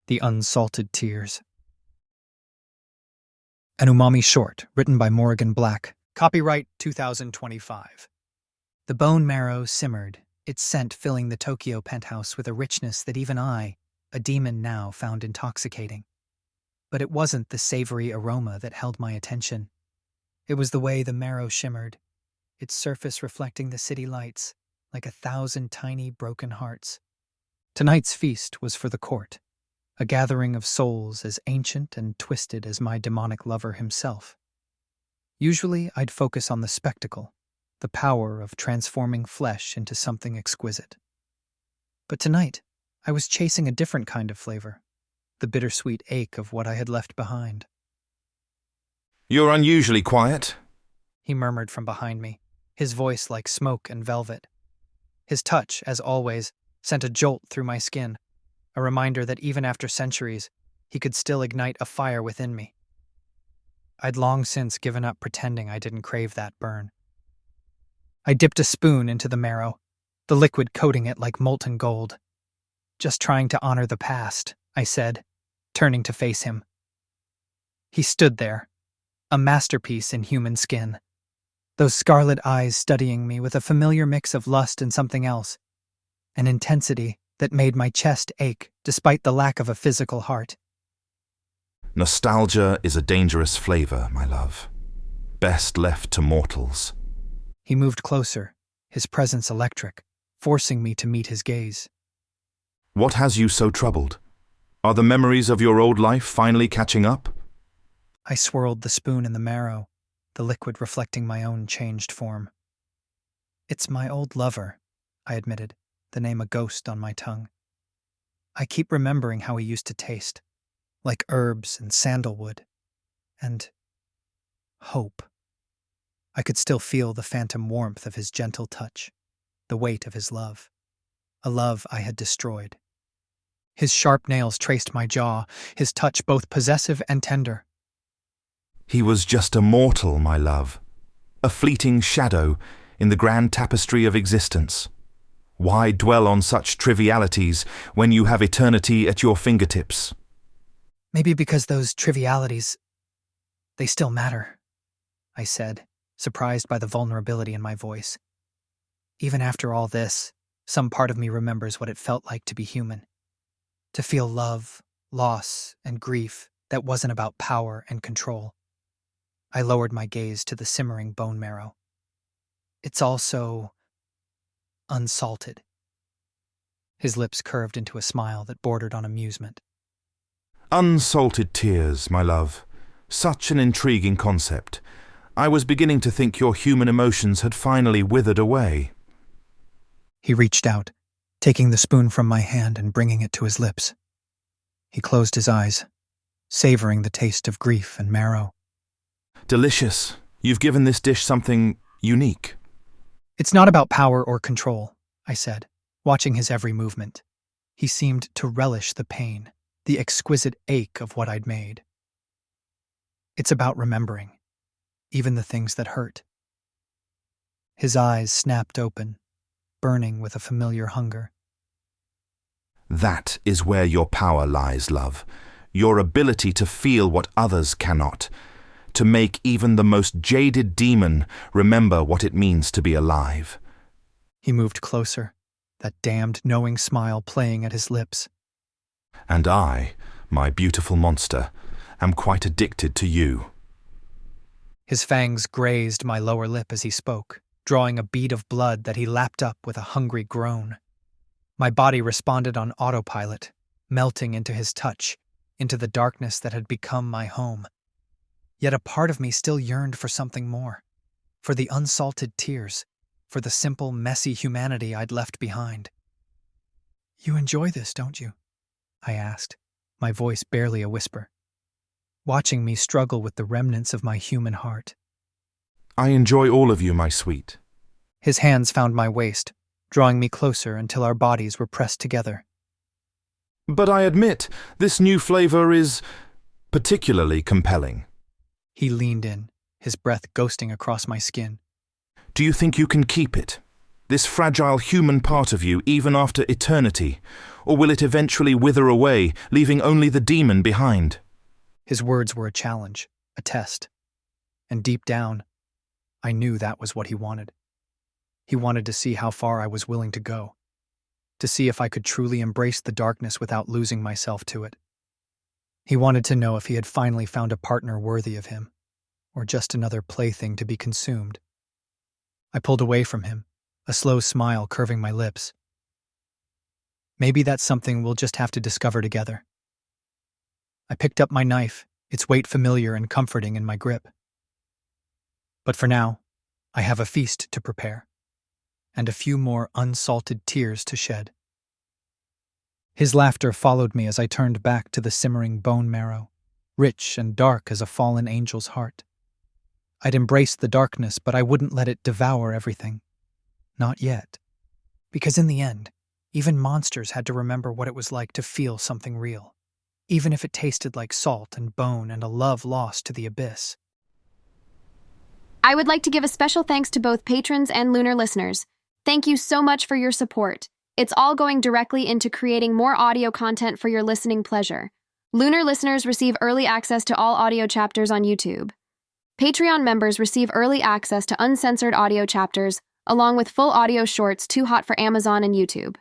The Unsalted Tears. An Umami short, written by Morgan Black. Copyright 2025. The bone marrow simmered, its scent filling the Tokyo penthouse with a richness that even I, a demon now, found intoxicating. But it wasn't the savory aroma that held my attention. It was the way the marrow shimmered, its surface reflecting the city lights, like 1,000 tiny broken hearts. Tonight's feast was for the court, a gathering of souls as ancient and twisted as my demonic lover himself. Usually I'd focus on the spectacle, the power of transforming flesh into something exquisite. But tonight, I was chasing a different kind of flavor, the bittersweet ache of what I had left behind. "You're unusually quiet," he murmured from behind me, his voice like smoke and velvet. His touch, as always, sent a jolt through my skin, a reminder that even after centuries, he could still ignite a fire within me. I'd long since given up pretending I didn't crave that burn. I dipped a spoon into the marrow, the liquid coating it like molten gold. "Just trying to honor the past," I said, turning to face him. He stood there, a masterpiece in human skin, those scarlet eyes studying me with a familiar mix of lust and something else, an intensity that made my chest ache despite the lack of a physical heart. "Nostalgia is a dangerous flavor, my love. Best left to mortals." He moved closer, his presence electric, forcing me to meet his gaze. "What has you so troubled? Are the memories of your old life finally catching up?" I swirled the spoon in the marrow, the liquid reflecting my own changed form. "It's my old lover," I admitted, the name a ghost on my tongue. "I keep remembering how he used to taste, like herbs and sandalwood, and hope." I could still feel the phantom warmth of his gentle touch, the weight of his love, a love I had destroyed. His sharp nails traced my jaw, his touch both possessive and tender. "He was just a mortal, my love, a fleeting shadow in the grand tapestry of existence. Why dwell on such trivialities when you have eternity at your fingertips?" "Maybe because those trivialities, they still matter," I said, surprised by the vulnerability in my voice. Even after all this, some part of me remembers what it felt like to be human. To feel love, loss, and grief that wasn't about power and control. I lowered my gaze to the simmering bone marrow. "It's also unsalted." His lips curved into a smile that bordered on amusement. "Unsalted tears, my love. Such an intriguing concept. I was beginning to think your human emotions had finally withered away." He reached out, taking the spoon from my hand and bringing it to his lips. He closed his eyes, savoring the taste of grief and marrow. "Delicious. You've given this dish something unique." "It's not about power or control," I said, watching his every movement. He seemed to relish the pain, the exquisite ache of what I'd made. "It's about remembering, even the things that hurt." His eyes snapped open, burning with a familiar hunger. "That is where your power lies, love. Your ability to feel what others cannot. To make even the most jaded demon remember what it means to be alive." He moved closer, that damned knowing smile playing at his lips. "And I, my beautiful monster, am quite addicted to you." His fangs grazed my lower lip as he spoke, drawing a bead of blood that he lapped up with a hungry groan. My body responded on autopilot, melting into his touch, into the darkness that had become my home. Yet a part of me still yearned for something more, for the unsalted tears, for the simple, messy humanity I'd left behind. "You enjoy this, don't you?" I asked, my voice barely a whisper, watching me struggle with the remnants of my human heart. "I enjoy all of you, my sweet." His hands found my waist, drawing me closer until our bodies were pressed together. "But I admit, this new flavor is particularly compelling." He leaned in, his breath ghosting across my skin. "Do you think you can keep it? this fragile human part of you even after eternity, or will it eventually wither away, leaving only the demon behind? His words were a challenge, a test. And deep down, I knew that was what he wanted. He wanted to see how far I was willing to go, to see if I could truly embrace the darkness without losing myself to it. He wanted to know if he had finally found a partner worthy of him, or just another plaything to be consumed. I pulled away from him, a slow smile curving my lips. Maybe that's something we'll just have to discover together. I picked up my knife, its weight familiar and comforting in my grip. But for now, I have a feast to prepare, and a few more unsalted tears to shed. His laughter followed me as I turned back to the simmering bone marrow, rich and dark as a fallen angel's heart. I'd embraced the darkness, but I wouldn't let it devour everything. Not yet. Because in the end, even monsters had to remember what it was like to feel something real, even if it tasted like salt and bone and a love lost to the abyss. I would like to give a special thanks to both patrons and Lunar listeners. Thank you so much for your support. It's all going directly into creating more audio content for your listening pleasure. Lunar listeners receive early access to all audio chapters on YouTube. Patreon members receive early access to uncensored audio chapters, along with full audio shorts too hot for Amazon and YouTube.